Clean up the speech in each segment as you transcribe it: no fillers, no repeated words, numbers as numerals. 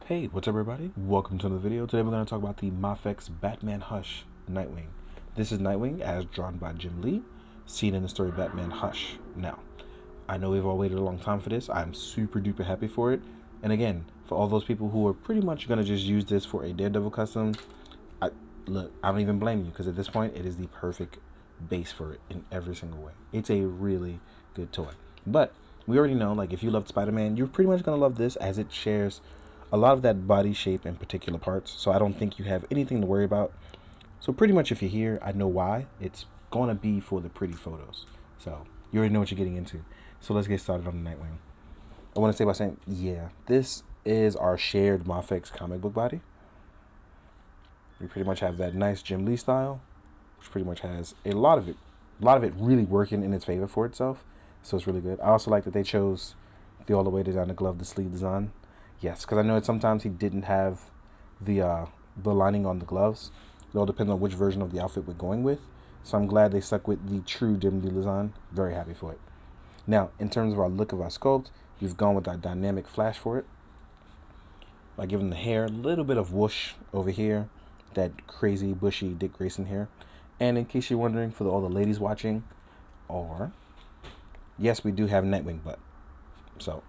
Hey, what's up everybody? Welcome to another video. Today we're going to talk about the Mafex Batman Hush Nightwing. This is Nightwing as drawn by Jim Lee, seen in the story Batman Hush. Now, I know we've all waited a long time for this. I'm super duper happy for it. And again, for all those people who are pretty much going to just use this for a Daredevil custom, I don't even blame you, because at this point it is the perfect base for it in every single way. It's a really good toy. But we already know, like, if you loved Spider-Man, you're pretty much going to love this, as it shares a lot of that body shape in particular parts. So I don't think you have anything to worry about. So pretty much if you're here, I know why. It's going to be for the pretty photos. So you already know what you're getting into. So let's get started on the Nightwing. I want to say by saying, yeah, this is our shared Mafex comic book body. We pretty much have that nice Jim Lee style, which pretty much has a lot of it really working in its favor for itself. So it's really good. I also like that they chose the all the way down the glove, the sleeve design. Yes, because I know that sometimes he didn't have the lining on the gloves. It all depends on which version of the outfit we're going with. So I'm glad they stuck with the true Jim Lee design. Very happy for it. Now, in terms of our look of our sculpt, we've gone with our dynamic flash for it, by giving the hair a little bit of whoosh over here, that crazy bushy Dick Grayson hair. And in case you're wondering, for all the ladies watching, yes, we do have Nightwing butt. So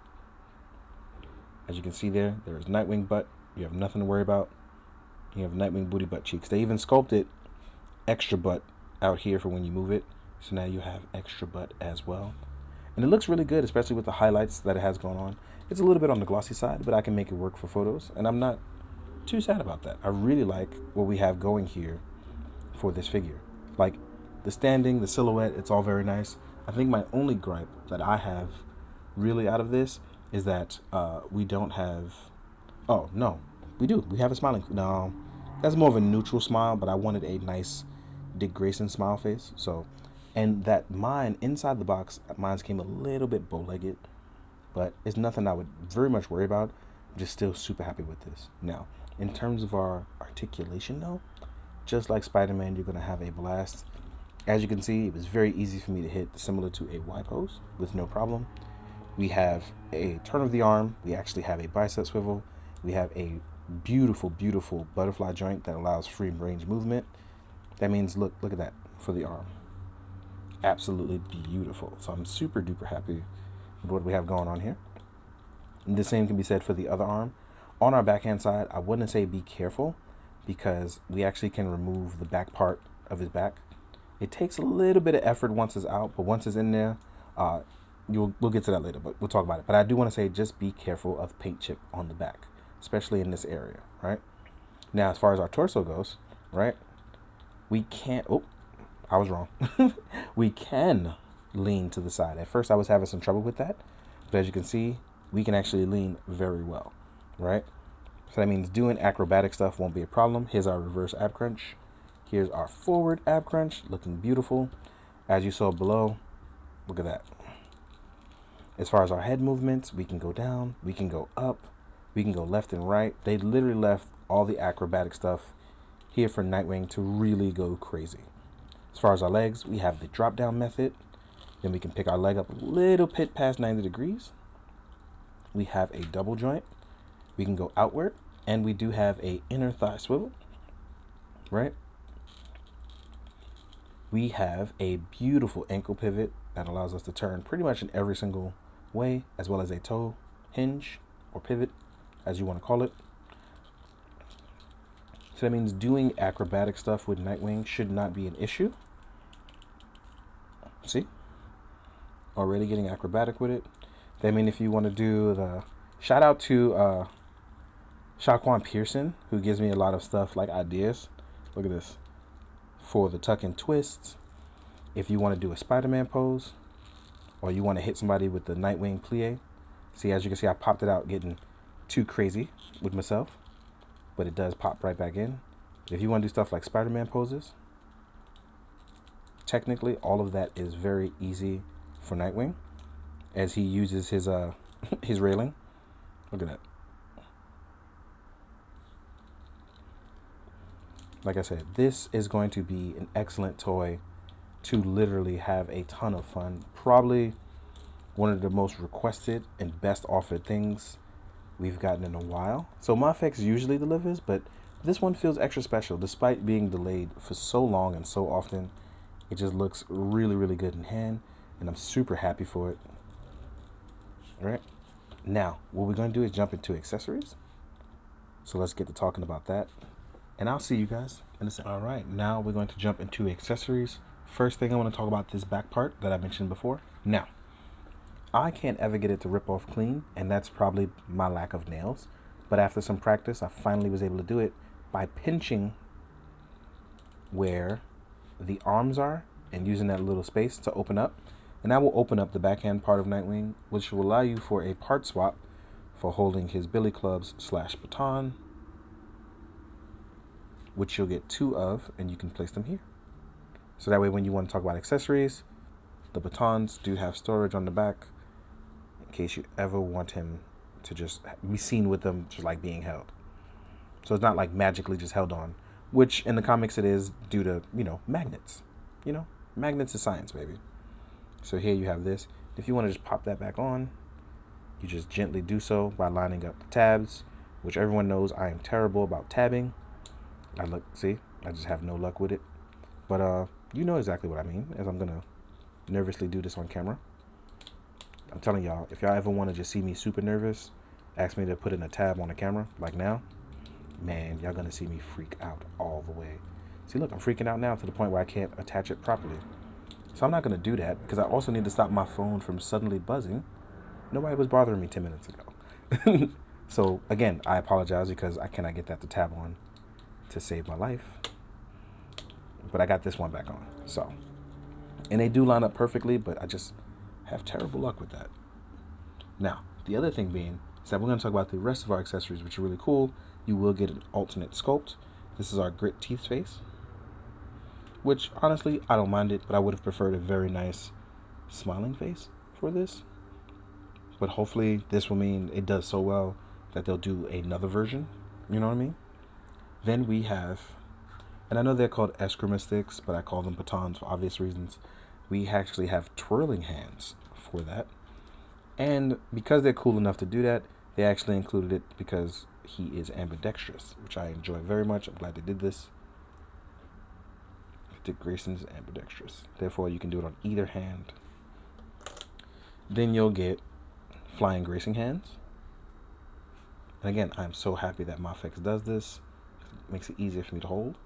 as you can see there is Nightwing butt. You have nothing to worry about. You have Nightwing booty butt cheeks. They even sculpted extra butt out here for when you move it. So now you have extra butt as well. And it looks really good, especially with the highlights that it has going on. It's a little bit on the glossy side, but I can make it work for photos. And I'm not too sad about that. I really like what we have going here for this figure. Like the standing, the silhouette, it's all very nice. I think my only gripe that I have really out of this is that we don't have, oh no, we do, we have a smiling, no, that's more of a neutral smile, but I wanted a nice Dick Grayson smile face. So, and that mine, inside the box, mine came a little bit bow-legged, but it's nothing I would very much worry about. I'm just still super happy with this. Now, in terms of our articulation though, just like Spider-Man, you're gonna have a blast. As you can see, it was very easy for me to hit, similar to a Y pose with no problem. We have a turn of the arm. We actually have a bicep swivel. We have a beautiful, beautiful butterfly joint that allows free range movement. That means, look at that for the arm. Absolutely beautiful. So I'm super duper happy with what we have going on here. And the same can be said for the other arm. On our backhand side, I wouldn't say be careful, because we actually can remove the back part of his back. It takes a little bit of effort once it's out, but once it's in there, we'll get to that later, but we'll talk about it. But I do want to say, just be careful of paint chip on the back, especially in this area, right? Now, as far as our torso goes, right, we can't, oh, I was wrong. We can lean to the side. At first, I was having some trouble with that, but as you can see, we can actually lean very well, right? So that means doing acrobatic stuff won't be a problem. Here's our reverse ab crunch. Here's our forward ab crunch, looking beautiful. As you saw below, look at that. As far as our head movements, we can go down, we can go up, we can go left and right. They literally left all the acrobatic stuff here for Nightwing to really go crazy. As far as our legs, we have the drop down method. Then we can pick our leg up a little bit past 90 degrees. We have a double joint. We can go outward, and we do have a inner thigh swivel, right? We have a beautiful ankle pivot that allows us to turn pretty much in every single way, as well as a toe hinge or pivot, as you want to call it. So that means doing acrobatic stuff with Nightwing should not be an issue. See? Already getting acrobatic with it. That means if you want to do the, shout out to Shaquan Pearson, who gives me a lot of stuff like ideas. Look at this. For the tuck and twists, if you want to do a Spider-Man pose, or you want to hit somebody with the Nightwing plie. See, as you can see, I popped it out getting too crazy with myself, but it does pop right back in. If you want to do stuff like Spider-Man poses, technically all of that is very easy for Nightwing, as he uses his his railing. Look at that. Like I said, this is going to be an excellent toy to literally have a ton of fun. Probably one of the most requested and best offered things we've gotten in a while. So Mafex usually delivers, but this one feels extra special. Despite being delayed for so long and so often, it just looks really, really good in hand, and I'm super happy for it. All right. Now, what we're going to do is jump into accessories. So let's get to talking about that. And I'll see you guys in a second. All right, now we're going to jump into accessories. First thing I want to talk about this back part that I mentioned before. Now, I can't ever get it to rip off clean, and that's probably my lack of nails. But after some practice, I finally was able to do it by pinching where the arms are and using that little space to open up. And that will open up the backhand part of Nightwing, which will allow you for a part swap for holding his billy clubs / baton, which you'll get 2 of, and you can place them here. So that way when you want to talk about accessories, the batons do have storage on the back in case you ever want him to just be seen with them just like being held. So it's not like magically just held on, which in the comics it is due to, magnets. Magnets is science, baby. So here you have this. If you want to just pop that back on, you just gently do so by lining up the tabs, which everyone knows I am terrible about tabbing. I just have no luck with it. But you know exactly what I mean, as I'm going to nervously do this on camera. I'm telling y'all, if y'all ever want to just see me super nervous, ask me to put in a tab on the camera, like now, man, y'all going to see me freak out all the way. See, look, I'm freaking out now to the point where I can't attach it properly. So I'm not going to do that because I also need to stop my phone from suddenly buzzing. Nobody was bothering me 10 minutes ago. So, again, I apologize because I cannot get that to tab on to save my life. But I got this one back on. So, and they do line up perfectly, but I just have terrible luck with that. Now, the other thing being is that we're going to talk about the rest of our accessories, which are really cool. You will get an alternate sculpt. This is our grit teeth face, which honestly, I don't mind it, but I would have preferred a very nice smiling face for this. But hopefully this will mean it does so well that they'll do another version. You know what I mean? Then we have, and I know they're called eskrima sticks, but I call them batons for obvious reasons. We actually have twirling hands for that. And because they're cool enough to do that, they actually included it because he is ambidextrous, which I enjoy very much. I'm glad they did this. Dick Grayson's ambidextrous. Therefore, you can do it on either hand. Then you'll get flying gracing hands. And again, I'm so happy that Mafex does this. It makes it easier for me to hold.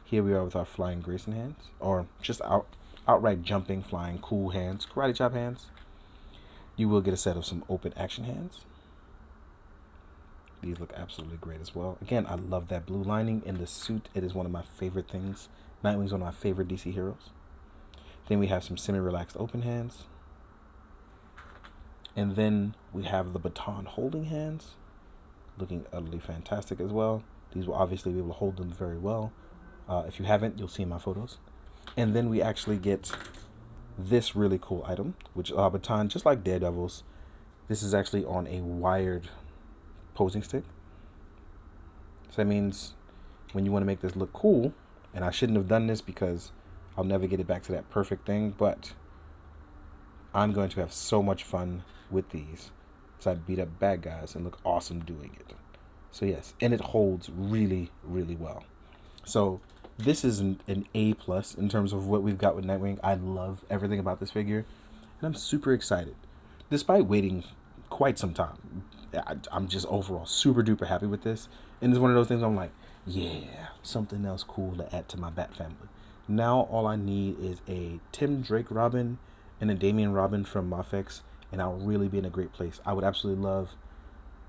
Here we are with our flying gracing hands, or just outright jumping, flying, cool hands, karate chop hands. You will get a set of some open action hands. These look absolutely great as well. Again, I love that blue lining in the suit. It is one of my favorite things. Nightwing's one of my favorite DC heroes. Then we have some semi-relaxed open hands. And then we have the baton holding hands, looking utterly fantastic as well. These will obviously be able to hold them very well. If you haven't, you'll see in my photos. And then we actually get this really cool item, which is a baton, just like Daredevil's. This is actually on a wired posing stick. So that means when you want to make this look cool, and I shouldn't have done this because I'll never get it back to that perfect thing, but I'm going to have so much fun with these. So I beat up bad guys and look awesome doing it. So yes, and it holds really, really well. So this is an A+ in terms of what we've got with Nightwing. I love everything about this figure, and I'm super excited. Despite waiting quite some time, I'm just overall super duper happy with this. And it's one of those things I'm like, yeah, something else cool to add to my Bat family. Now all I need is a Tim Drake Robin and a Damian Robin from Mafex, and I'll really be in a great place. I would absolutely love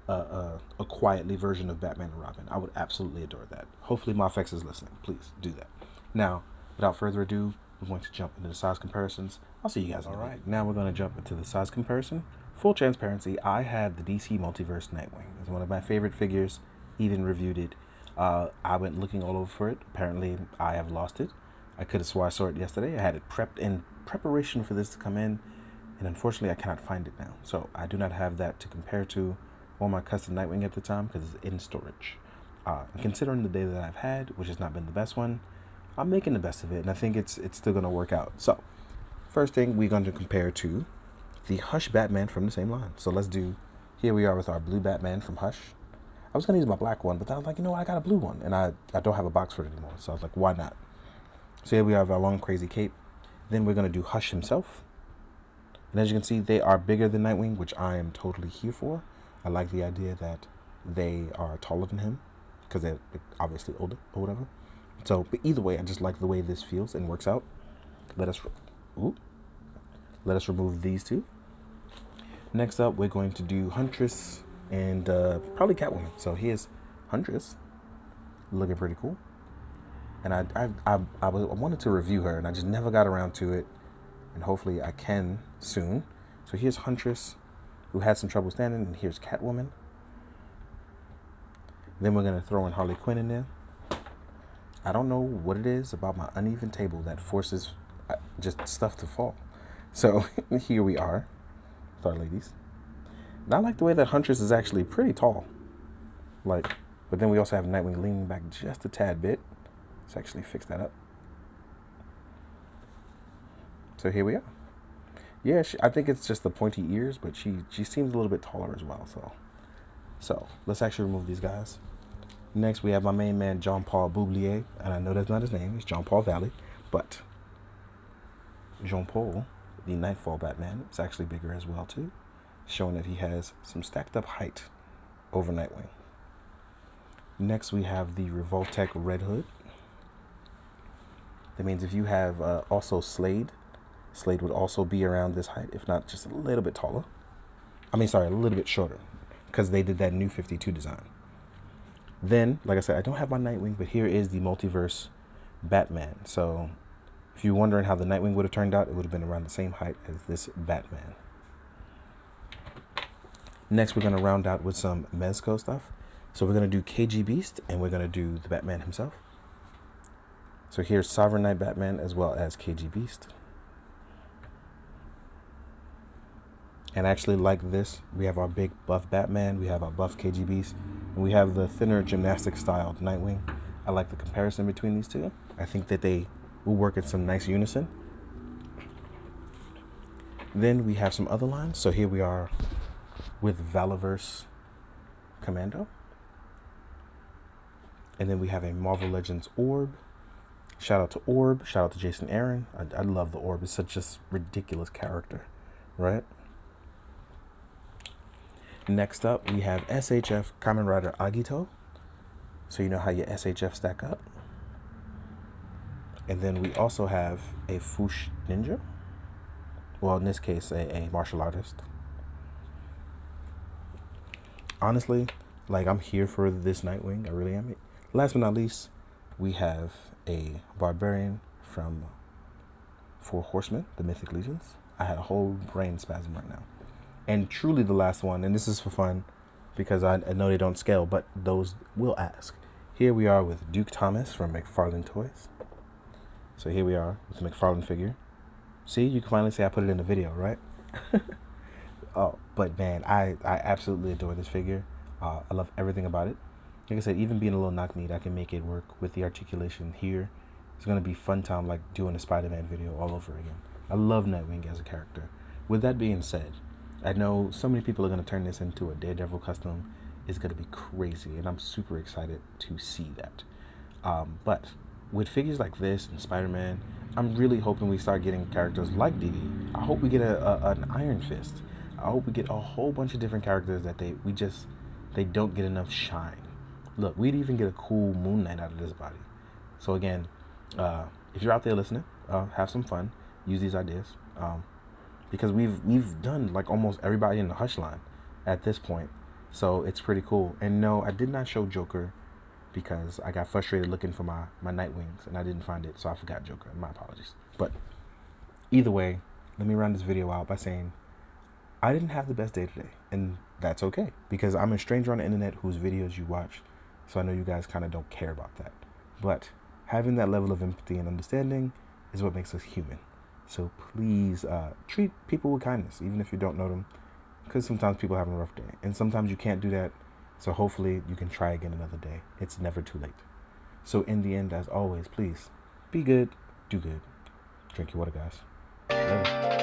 a quietly version of Batman and Robin. I would absolutely adore that. Hopefully Mafex is listening. Please do that. Now, without further ado, we're going to jump into the size comparisons. I'll see you guys. All right, now we're going to jump into the size comparison. Full transparency, I had the DC Multiverse Nightwing. It's one of my favorite figures, even reviewed it. I went looking all over for it. Apparently, I have lost it. I could have swore I saw it yesterday. I had it prepped in preparation for this to come in, and unfortunately, I cannot find it now. So I do not have that to compare to on my custom Nightwing at the time because it's in storage. Considering the day that I've had, which has not been the best one, I'm making the best of it, and I think it's still going to work out. So, first thing we're going to compare to the Hush Batman from the same line. So let's do Here we are with our blue Batman from Hush. I was going to use my black one, but then I was like, you know what, I got a blue one. And I don't have a box for it anymore. So I was like, why not? So here we have our long, crazy cape. Then we're going to do Hush himself. And as you can see, they are bigger than Nightwing, which I am totally here for. I like the idea that they are taller than him because they're obviously older or whatever. So, but either way, I just like the way this feels and works out. Let us remove these two. Next up, we're going to do Huntress and probably Catwoman. So here's Huntress, looking pretty cool. And I wanted to review her, and I just never got around to it. And hopefully I can soon. So here's Huntress, who had some trouble standing, and here's Catwoman. Then we're going to throw in Harley Quinn in there. I don't know what it is about my uneven table that forces just stuff to fall. So here we are with our ladies. And I like the way that Huntress is actually pretty tall. But then we also have Nightwing leaning back just a tad bit. Let's actually fix that up. So here we are. Yeah, I think it's just the pointy ears, but she seems a little bit taller as well. So let's actually remove these guys. Next, we have my main man, Jean-Paul Boublier. And I know that's not his name. It's Jean-Paul Valley. But Jean-Paul, the Nightfall Batman, is actually bigger as well, too. Showing that he has some stacked up height over Nightwing. Next, we have the Revoltech Red Hood. That means if you have also Slade would also be around this height, if not just a little bit taller. A little bit shorter, because they did that new 52 design. Then, like I said, I don't have my Nightwing, but here is the multiverse Batman. So if you're wondering how the Nightwing would have turned out, it would have been around the same height as this Batman. Next, we're going to round out with some Mezco stuff. So we're going to do KG Beast, and we're going to do the Batman himself. So here's Sovereign Knight Batman as well as KG Beast. And I actually like this. We have our big buff Batman, we have our buff KG Beast, and we have the thinner gymnastic styled Nightwing. I like the comparison between these two. I think that they will work in some nice unison. Then we have some other lines. So here we are with Valaverse Commando. And then we have a Marvel Legends Orb. Shout out to Orb. Shout out to Jason Aaron. I love the Orb. It's such a ridiculous character, right? Next up, we have SHF Kamen Rider Agito. So you know how your SHF stack up. And then we also have a Fush Ninja. Well, in this case, a martial artist. Honestly, I'm here for this Nightwing. I really am. Last but not least, we have a Barbarian from Four Horsemen, the Mythic Legions. I had a whole brain spasm right now. And truly the last one, and this is for fun, because I know they don't scale, but those will ask. Here we are with Duke Thomas from McFarlane Toys. So here we are with the McFarlane figure. See, you can finally say I put it in the video, right? Oh, but man, I absolutely adore this figure. I love everything about it. Like I said, even being a little knock-kneed, I can make it work with the articulation here. It's going to be fun time like doing a Spider-Man video all over again. I love Nightwing as a character. With that being said, I know so many people are going to turn this into a Daredevil custom. It's going to be crazy, and I'm super excited to see that. But with figures like this and Spider-Man, I'm really hoping we start getting characters like Didi. I hope we get an Iron Fist. I hope we get a whole bunch of different characters that they don't get enough shine. Look, we'd even get a cool Moon Knight out of this body. So again, if you're out there listening, have some fun. Use these ideas. Because we've done almost everybody in the Hush line at this point. So it's pretty cool. And no, I did not show Joker because I got frustrated looking for my Nightwings and I didn't find it. So I forgot Joker. My apologies. But either way, let me round this video out by saying I didn't have the best day today. And that's okay. Because I'm a stranger on the internet whose videos you watch. So I know you guys kind of don't care about that. But having that level of empathy and understanding is what makes us human. So please treat people with kindness, even if you don't know them, because sometimes people have a rough day, and sometimes you can't do that. So hopefully you can try again another day. It's never too late. So in the end, as always, please be good, do good. Drink your water, guys. Later.